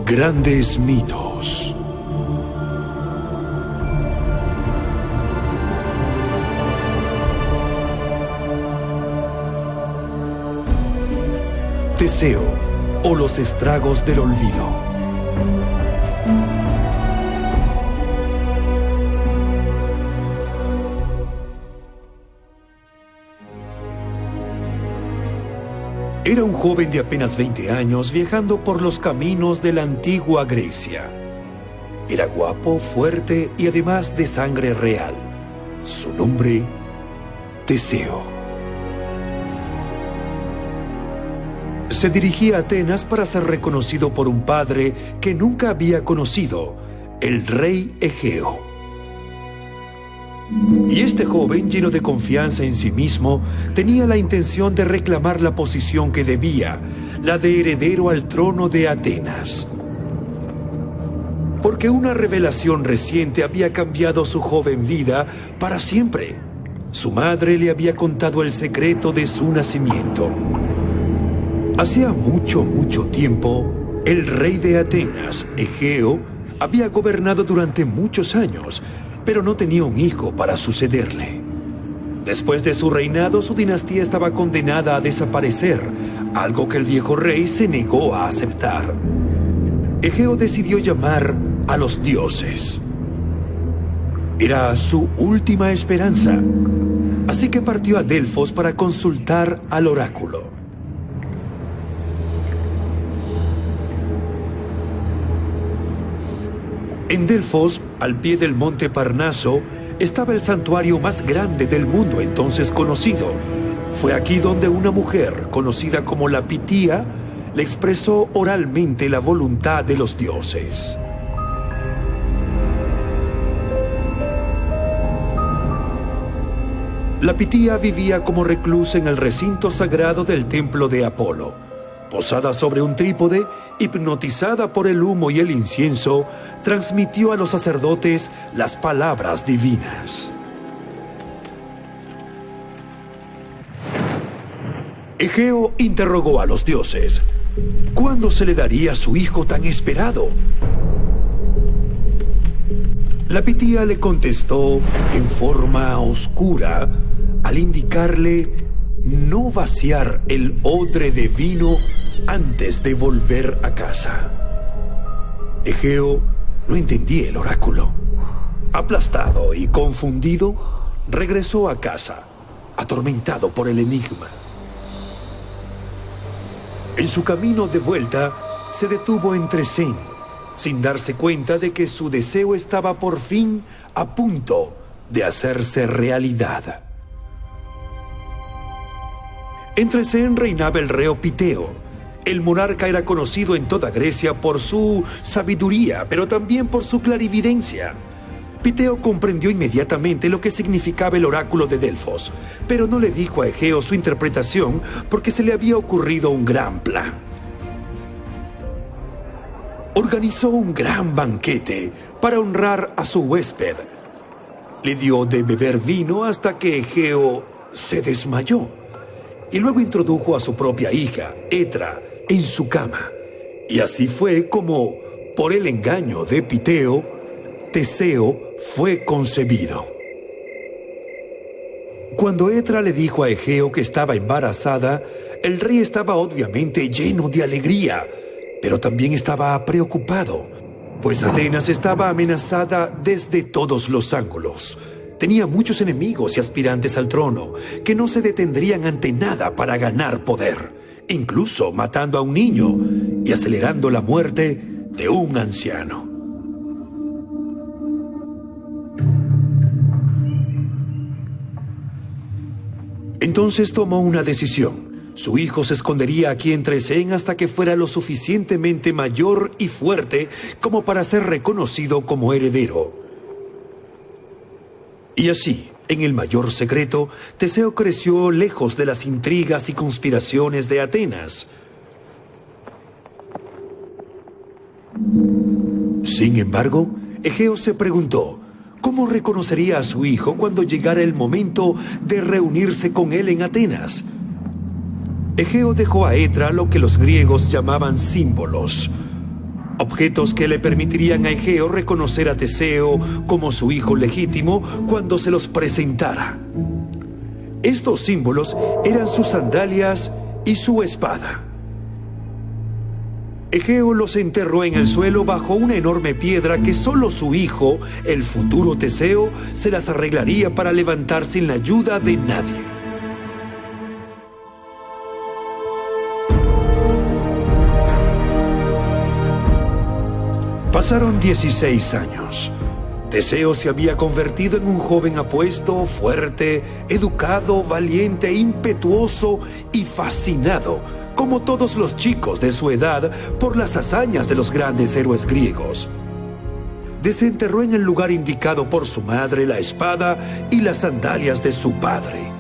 Grandes mitos. Teseo, o los estragos del olvido. Era un joven de apenas 20 años viajando por los caminos de la antigua Grecia. Era guapo, fuerte y además de sangre real. Su nombre, Teseo. Se dirigía a Atenas para ser reconocido por un padre que nunca había conocido, el rey Egeo. Y este joven, lleno de confianza en sí mismo, tenía la intención de reclamar la posición que debía, la de heredero al trono de Atenas. Porque una revelación reciente había cambiado su joven vida para siempre. Su madre le había contado el secreto de su nacimiento. Hacía mucho tiempo, el rey de Atenas, Egeo, había gobernado durante muchos años, pero no tenía un hijo para sucederle. Después de su reinado, su dinastía estaba condenada a desaparecer, algo que el viejo rey se negó a aceptar. Egeo decidió llamar a los dioses. Era su última esperanza, así que partió a Delfos para consultar al oráculo. En Delfos, al pie del monte Parnaso, estaba el santuario más grande del mundo entonces conocido. Fue aquí donde una mujer, conocida como la Pitía, le expresó oralmente la voluntad de los dioses. La Pitía vivía como reclusa en el recinto sagrado del templo de Apolo. Posada sobre un trípode, hipnotizada por el humo y el incienso, transmitió a los sacerdotes las palabras divinas. Egeo interrogó a los dioses. ¿Cuándo se le daría a su hijo tan esperado? La Pitía le contestó en forma oscura al indicarle no vaciar el odre de vino antes de volver a casa. Egeo no entendía el oráculo. Aplastado y confundido, regresó a casa, atormentado por el enigma. En su camino de vuelta, se detuvo en Tresén, sin darse cuenta de que su deseo estaba por fin a punto de hacerse realidad. En Tresén reinaba el rey Piteo. El monarca era conocido en toda Grecia por su sabiduría, pero también por su clarividencia. Piteo comprendió inmediatamente lo que significaba el oráculo de Delfos, pero no le dijo a Egeo su interpretación porque se le había ocurrido un gran plan. Organizó un gran banquete para honrar a su huésped. Le dio de beber vino hasta que Egeo se desmayó. Y luego introdujo a su propia hija, Etra, en su cama. Y así fue como, por el engaño de Piteo, Teseo fue concebido. Cuando Etra le dijo a Egeo que estaba embarazada, el rey estaba obviamente lleno de alegría, pero también estaba preocupado, pues Atenas estaba amenazada desde todos los ángulos. Tenía muchos enemigos y aspirantes al trono que no se detendrían ante nada para ganar poder, incluso matando a un niño y acelerando la muerte de un anciano. Entonces tomó una decisión. Su hijo se escondería aquí en Tresén hasta que fuera lo suficientemente mayor y fuerte como para ser reconocido como heredero. Y así, en el mayor secreto, Teseo creció lejos de las intrigas y conspiraciones de Atenas. Sin embargo, Egeo se preguntó, ¿cómo reconocería a su hijo cuando llegara el momento de reunirse con él en Atenas? Egeo dejó a Etra lo que los griegos llamaban símbolos. Objetos que le permitirían a Egeo reconocer a Teseo como su hijo legítimo cuando se los presentara. Estos símbolos eran sus sandalias y su espada. Egeo los enterró en el suelo bajo una enorme piedra que solo su hijo, el futuro Teseo, se las arreglaría para levantar sin la ayuda de nadie. Pasaron 16 años. Teseo se había convertido en un joven apuesto, fuerte, educado, valiente, impetuoso y fascinado, como todos los chicos de su edad, por las hazañas de los grandes héroes griegos. Desenterró en el lugar indicado por su madre la espada y las sandalias de su padre.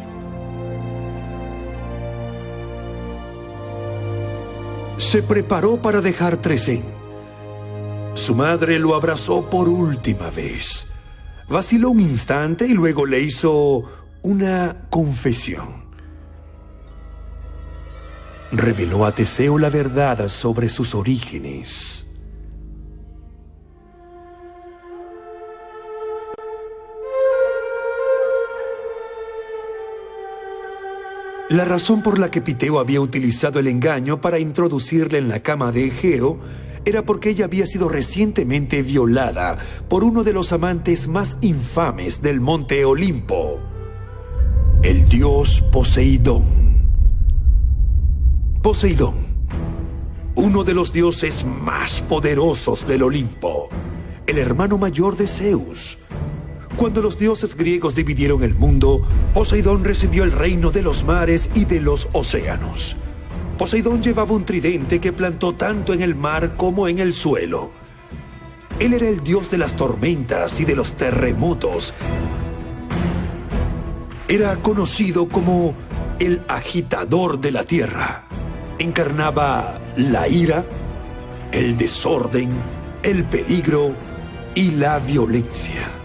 Se preparó para dejar Tresén. Su madre lo abrazó por última vez. Vaciló un instante y luego le hizo una confesión. Reveló a Teseo la verdad sobre sus orígenes. La razón por la que Piteo había utilizado el engaño para introducirle en la cama de Egeo era porque ella había sido recientemente violada por uno de los amantes más infames del monte Olimpo, el dios Poseidón. Poseidón, uno de los dioses más poderosos del Olimpo, el hermano mayor de Zeus. Cuando los dioses griegos dividieron el mundo, Poseidón recibió el reino de los mares y de los océanos. Poseidón llevaba un tridente que plantó tanto en el mar como en el suelo. Él era el dios de las tormentas y de los terremotos. Era conocido como el agitador de la tierra. Encarnaba la ira, el desorden, el peligro y la violencia.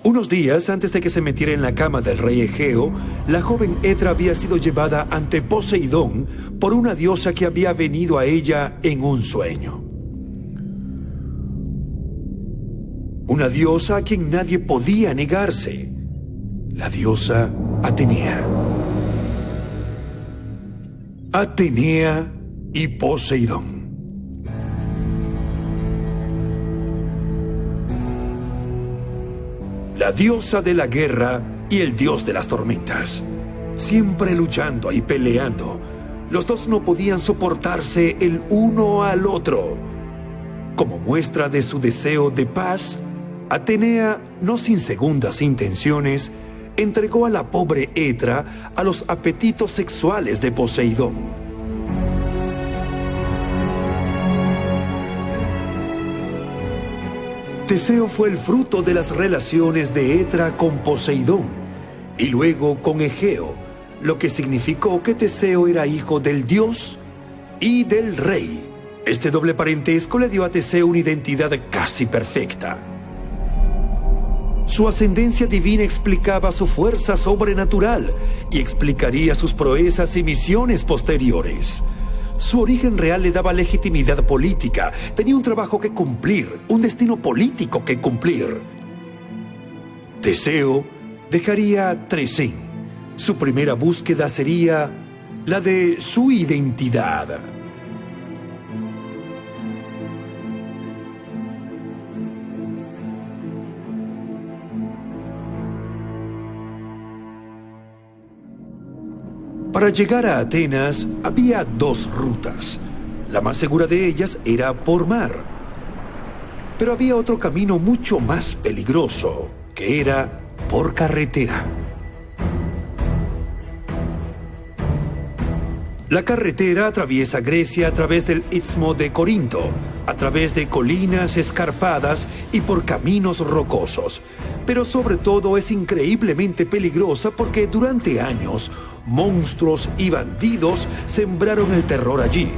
Unos días antes de que se metiera en la cama del rey Egeo, la joven Etra había sido llevada ante Poseidón por una diosa que había venido a ella en un sueño. Una diosa a quien nadie podía negarse. La diosa Atenea. Atenea y Poseidón. La diosa de la guerra y el dios de las tormentas. Siempre luchando y peleando. Los dos no podían soportarse el uno al otro. Como muestra de su deseo de paz, Atenea, no sin segundas intenciones, entregó a la pobre Etra a los apetitos sexuales de Poseidón. Teseo fue el fruto de las relaciones de Etra con Poseidón y luego con Egeo, lo que significó que Teseo era hijo del dios y del rey. Este doble parentesco le dio a Teseo una identidad casi perfecta. Su ascendencia divina explicaba su fuerza sobrenatural y explicaría sus proezas y misiones posteriores. Su origen real le daba legitimidad política, tenía un trabajo que cumplir, un destino político que cumplir. Teseo dejaría Tresén. Su primera búsqueda sería la de su identidad. Para llegar a Atenas había dos rutas. La más segura de ellas era por mar. Pero había otro camino mucho más peligroso, que era por carretera. La carretera atraviesa Grecia a través del Istmo de Corinto, a través de colinas escarpadas y por caminos rocosos. Pero sobre todo es increíblemente peligrosa porque durante años monstruos y bandidos sembraron el terror allí.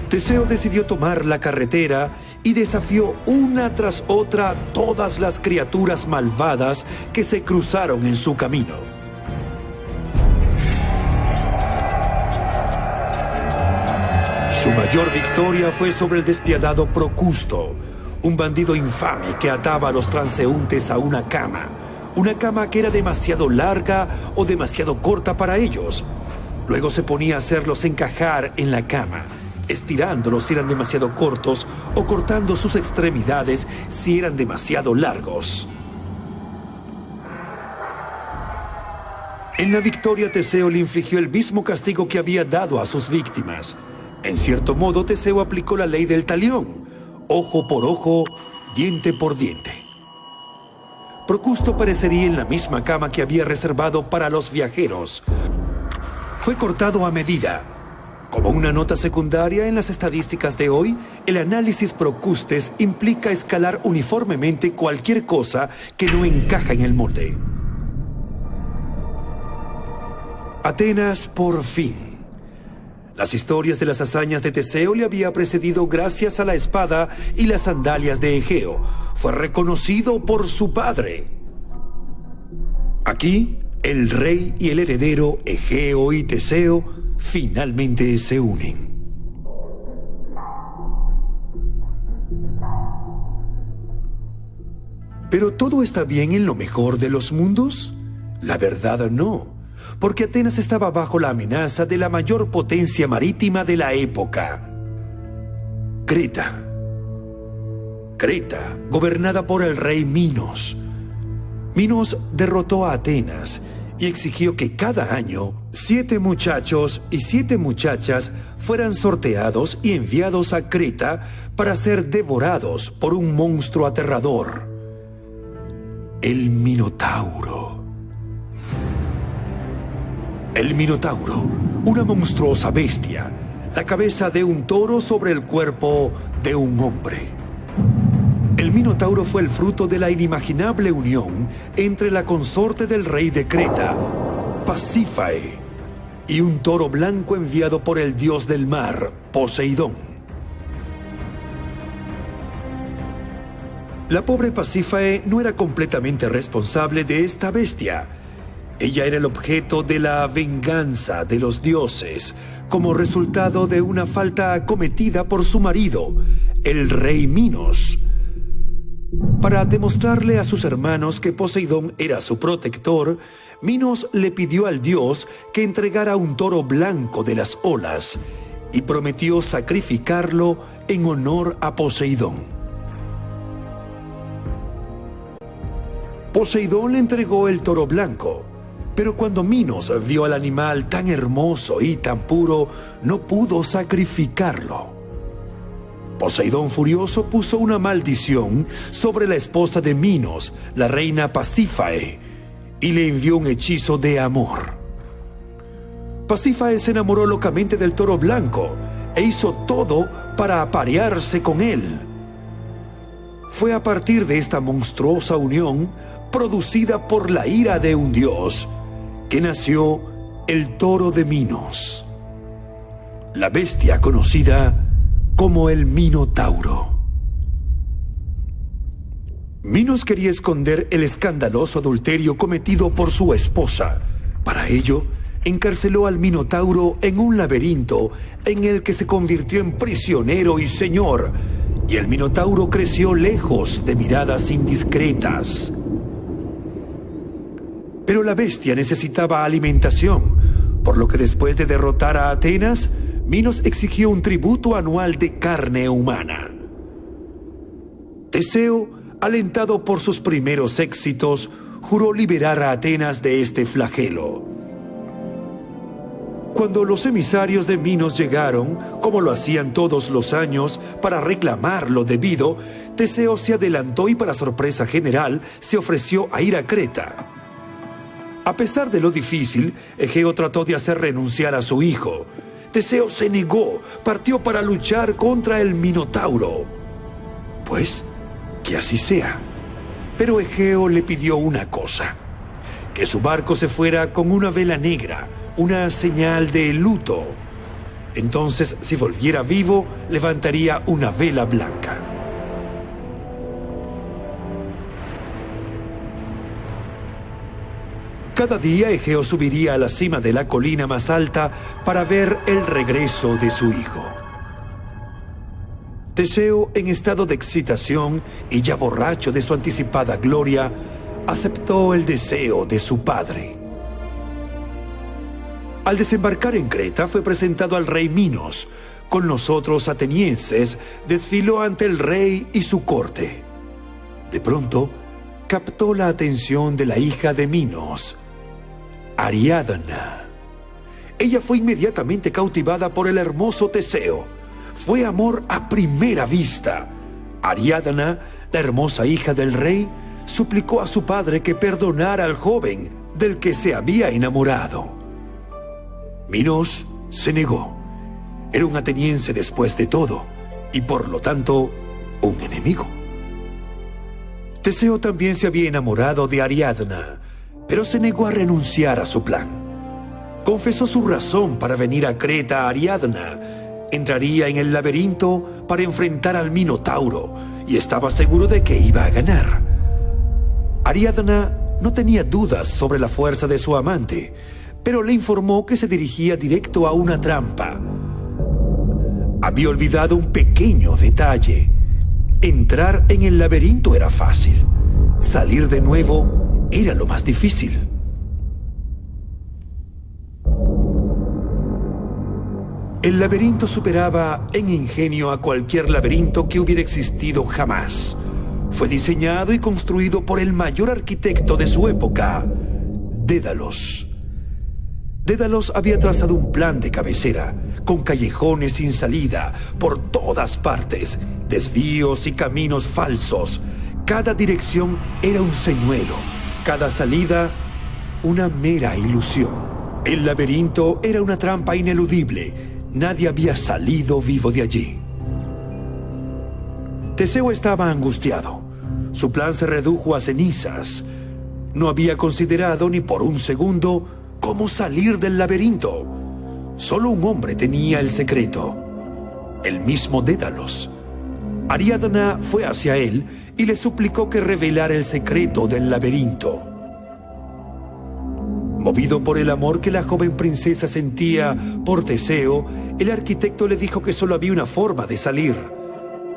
Teseo decidió tomar la carretera y desafió una tras otra todas las criaturas malvadas que se cruzaron en su camino. Su mayor victoria fue sobre el despiadado Procusto, un bandido infame que ataba a los transeúntes a una cama que era demasiado larga o demasiado corta para ellos. Luego se ponía a hacerlos encajar en la cama, estirándolos si eran demasiado cortos o cortando sus extremidades si eran demasiado largos. En la victoria, Teseo le infligió el mismo castigo que había dado a sus víctimas. En cierto modo, Teseo aplicó la ley del talión: ojo por ojo, diente por diente. Procusto perecería en la misma cama que había reservado para los viajeros. Fue cortado a medida. Como una nota secundaria en las estadísticas de hoy, el análisis Procustes implica escalar uniformemente cualquier cosa que no encaja en el molde. Atenas, por fin. Las historias de las hazañas de Teseo le había precedido gracias a la espada y las sandalias de Egeo. Fue reconocido por su padre. Aquí, el rey y el heredero, Egeo y Teseo, finalmente se unen. ¿Pero todo está bien en lo mejor de los mundos? La verdad, no. Porque Atenas estaba bajo la amenaza de la mayor potencia marítima de la época: Creta. Creta, gobernada por el rey Minos. Minos derrotó a Atenas y exigió que cada año 7 muchachos y 7 muchachas fueran sorteados y enviados a Creta para ser devorados por un monstruo aterrador: el Minotauro. El Minotauro, una monstruosa bestia, la cabeza de un toro sobre el cuerpo de un hombre. El Minotauro fue el fruto de la inimaginable unión entre la consorte del rey de Creta, Pasífae, y un toro blanco enviado por el dios del mar, Poseidón. La pobre Pasífae no era completamente responsable de esta bestia. Ella era el objeto de la venganza de los dioses, como resultado de una falta cometida por su marido, el rey Minos. Para demostrarle a sus hermanos que Poseidón era su protector, Minos le pidió al dios que entregara un toro blanco de las olas y prometió sacrificarlo en honor a Poseidón. Poseidón le entregó el toro blanco, pero cuando Minos vio al animal tan hermoso y tan puro, no pudo sacrificarlo. Poseidón, furioso, puso una maldición sobre la esposa de Minos, la reina Pasífae, y le envió un hechizo de amor. Pasífae se enamoró locamente del toro blanco e hizo todo para aparearse con él. Fue a partir de esta monstruosa unión, producida por la ira de un dios, que nació el toro de Minos, la bestia conocida como el Minotauro. Minos quería esconder el escandaloso adulterio cometido por su esposa. Para ello, encarceló al Minotauro en un laberinto en el que se convirtió en prisionero y señor, y el Minotauro creció lejos de miradas indiscretas. Pero la bestia necesitaba alimentación, por lo que después de derrotar a Atenas, Minos exigió un tributo anual de carne humana. Teseo, alentado por sus primeros éxitos, juró liberar a Atenas de este flagelo. Cuando los emisarios de Minos llegaron, como lo hacían todos los años, para reclamar lo debido, Teseo se adelantó y, para sorpresa general, se ofreció a ir a Creta. A pesar de lo difícil, Egeo trató de hacer renunciar a su hijo. Teseo se negó, partió para luchar contra el Minotauro. Pues, que así sea. Pero Egeo le pidió una cosa: que su barco se fuera con una vela negra, una señal de luto. Entonces, si volviera vivo, levantaría una vela blanca. Cada día Egeo subiría a la cima de la colina más alta para ver el regreso de su hijo. Teseo, en estado de excitación y ya borracho de su anticipada gloria, aceptó el deseo de su padre. Al desembarcar en Creta fue presentado al rey Minos. Con los otros atenienses desfiló ante el rey y su corte. De pronto, captó la atención de la hija de Minos, Ariadna. Ella fue inmediatamente cautivada por el hermoso Teseo. Fue amor a primera vista. Ariadna, la hermosa hija del rey, suplicó a su padre que perdonara al joven del que se había enamorado. Minos se negó. Era un ateniense después de todo, y por lo tanto, un enemigo. Teseo también se había enamorado de Ariadna, pero se negó a renunciar a su plan. Confesó su razón para venir a Creta a Ariadna. Entraría en el laberinto para enfrentar al Minotauro, y estaba seguro de que iba a ganar. Ariadna no tenía dudas sobre la fuerza de su amante, pero le informó que se dirigía directo a una trampa. Había olvidado un pequeño detalle. Entrar en el laberinto era fácil. Salir de nuevo era lo más difícil. El laberinto superaba en ingenio a cualquier laberinto que hubiera existido jamás. Fue diseñado y construido por el mayor arquitecto de su época, Dédalos. Dédalos había trazado un plan de cabecera, con callejones sin salida por todas partes, desvíos y caminos falsos. Cada dirección era un señuelo, cada salida una mera ilusión. El laberinto era una trampa ineludible. Nadie había salido vivo de allí. Teseo estaba angustiado. Su plan se redujo a cenizas. No había considerado ni por un segundo cómo salir del laberinto. Solo un hombre tenía el secreto: el mismo Dédalos. Ariadna fue hacia él y le suplicó que revelara el secreto del laberinto. Movido por el amor que la joven princesa sentía por Teseo, el arquitecto le dijo que solo había una forma de salir,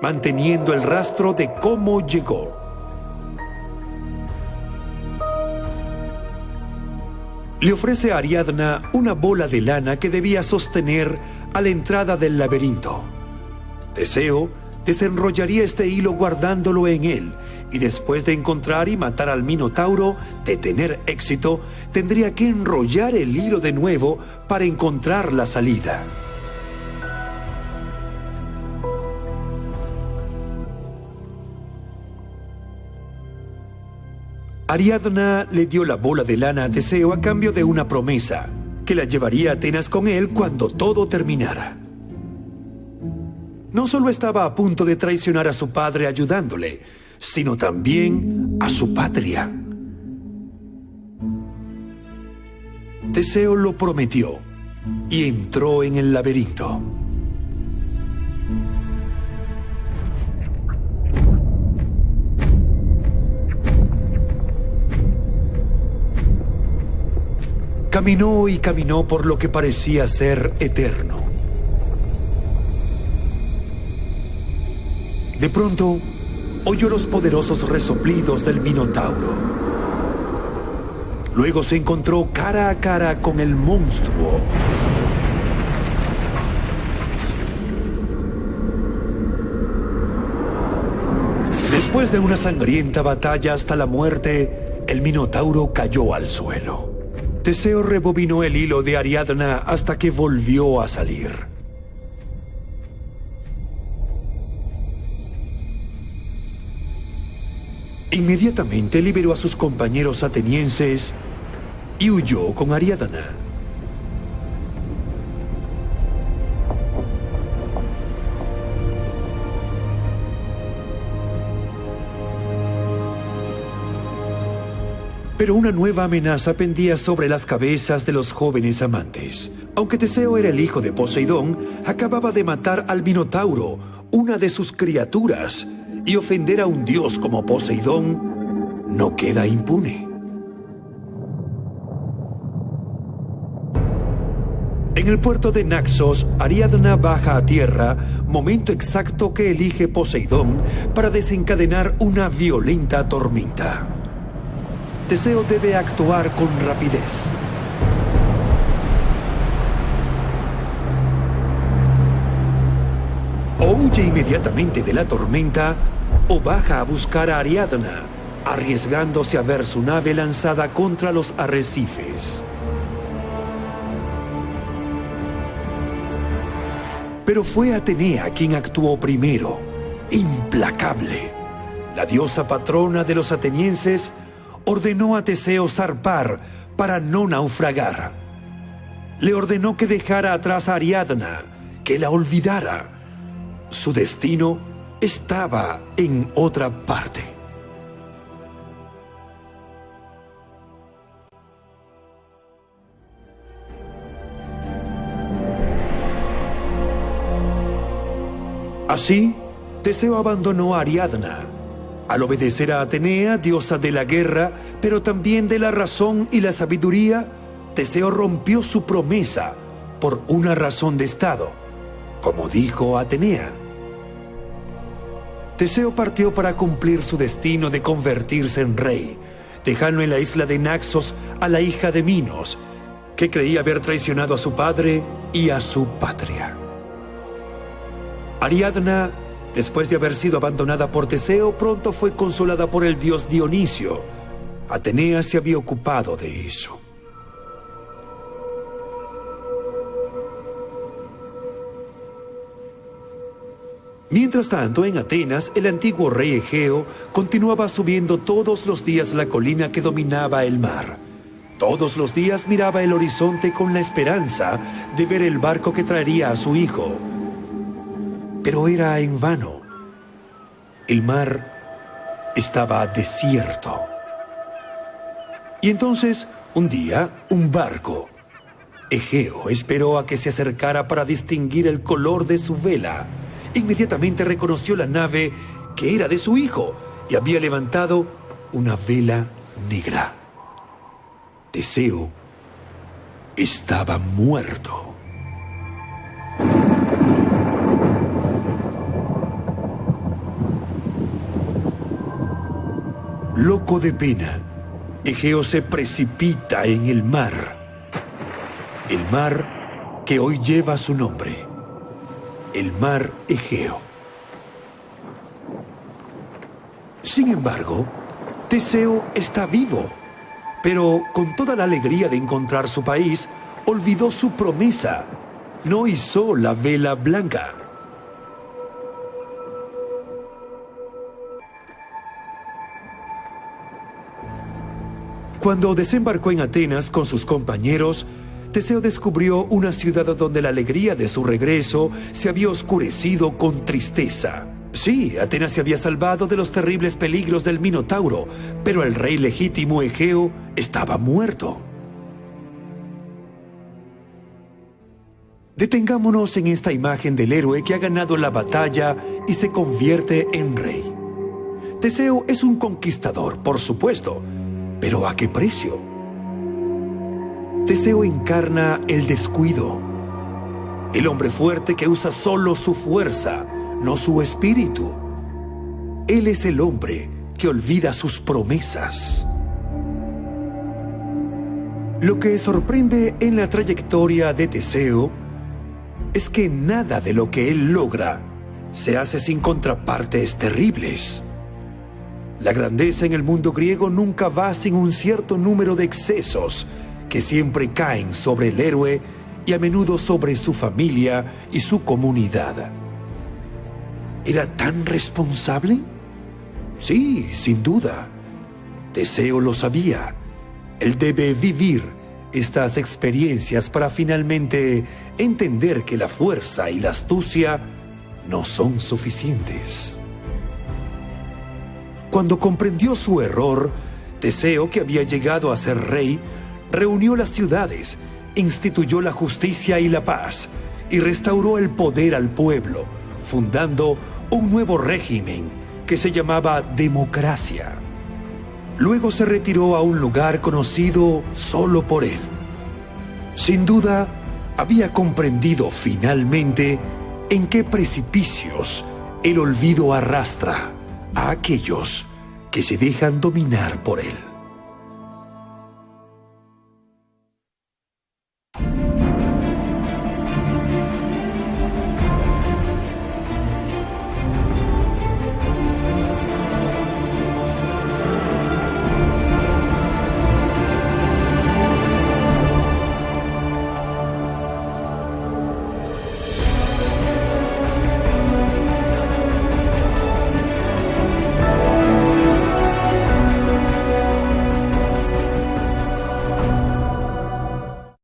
manteniendo el rastro de cómo llegó. Le ofrece a Ariadna una bola de lana que debía sostener a la entrada del laberinto. Teseo desenrollaría este hilo guardándolo en él, y después de encontrar y matar al Minotauro, de tener éxito, tendría que enrollar el hilo de nuevo para encontrar la salida. Ariadna le dio la bola de lana a Teseo a cambio de una promesa, que la llevaría a Atenas con él cuando todo terminara. No solo estaba a punto de traicionar a su padre ayudándole, sino también a su patria. Teseo lo prometió y entró en el laberinto. Caminó y caminó por lo que parecía ser eterno. De pronto, oyó los poderosos resoplidos del Minotauro. Luego se encontró cara a cara con el monstruo. Después de una sangrienta batalla hasta la muerte, el Minotauro cayó al suelo. Teseo rebobinó el hilo de Ariadna hasta que volvió a salir. Inmediatamente liberó a sus compañeros atenienses y huyó con Ariadna. Pero una nueva amenaza pendía sobre las cabezas de los jóvenes amantes. Aunque Teseo era el hijo de Poseidón, acababa de matar al Minotauro, una de sus criaturas, y ofender a un dios como Poseidón no queda impune. En el puerto de Naxos, Ariadna baja a tierra, momento exacto que elige Poseidón para desencadenar una violenta tormenta. Teseo debe actuar con rapidez. O huye inmediatamente de la tormenta, o baja a buscar a Ariadna, arriesgándose a ver su nave lanzada contra los arrecifes. Pero fue Atenea quien actuó primero, implacable. La diosa patrona de los atenienses ordenó a Teseo zarpar para no naufragar. Le ordenó que dejara atrás a Ariadna, que la olvidara. Su destino estaba en otra parte. Así, Teseo abandonó a Ariadna. Al obedecer a Atenea, diosa de la guerra, pero también de la razón y la sabiduría, Teseo rompió su promesa por una razón de estado, como dijo Atenea. Teseo partió para cumplir su destino de convertirse en rey, dejando en la isla de Naxos a la hija de Minos, que creía haber traicionado a su padre y a su patria. Ariadna, después de haber sido abandonada por Teseo, pronto fue consolada por el dios Dionisio. Atenea se había ocupado de eso. Mientras tanto, en Atenas, el antiguo rey Egeo continuaba subiendo todos los días la colina que dominaba el mar. Todos los días miraba el horizonte con la esperanza de ver el barco que traería a su hijo. Pero era en vano. El mar estaba desierto. Y entonces, un día, un barco. Egeo esperó a que se acercara para distinguir el color de su vela. Inmediatamente reconoció la nave que era de su hijo y había levantado una vela negra. Teseo estaba muerto. Loco de pena, Egeo se precipita en el mar que hoy lleva su nombre, el mar Egeo. Sin embargo, Teseo está vivo, pero con toda la alegría de encontrar su país, olvidó su promesa, no izó la vela blanca. Cuando desembarcó en Atenas con sus compañeros, Teseo descubrió una ciudad donde la alegría de su regreso se había oscurecido con tristeza. Sí, Atenas se había salvado de los terribles peligros del Minotauro, pero el rey legítimo Egeo estaba muerto. Detengámonos en esta imagen del héroe que ha ganado la batalla y se convierte en rey. Teseo es un conquistador, por supuesto, pero ¿a qué precio? Teseo encarna el descuido, el hombre fuerte que usa solo su fuerza, no su espíritu. Él es el hombre que olvida sus promesas. Lo que sorprende en la trayectoria de Teseo es que nada de lo que él logra se hace sin contrapartes terribles. La grandeza en el mundo griego nunca va sin un cierto número de excesos que siempre caen sobre el héroe y a menudo sobre su familia y su comunidad. ¿Era tan responsable? Sí, sin duda. Teseo lo sabía. Él debe vivir estas experiencias para finalmente entender que la fuerza y la astucia no son suficientes. Cuando comprendió su error, Teseo, que había llegado a ser rey, reunió las ciudades, instituyó la justicia y la paz, y restauró el poder al pueblo, fundando un nuevo régimen que se llamaba democracia. Luego se retiró a un lugar conocido solo por él. Sin duda, había comprendido finalmente en qué precipicios el olvido arrastra a aquellos que se dejan dominar por él.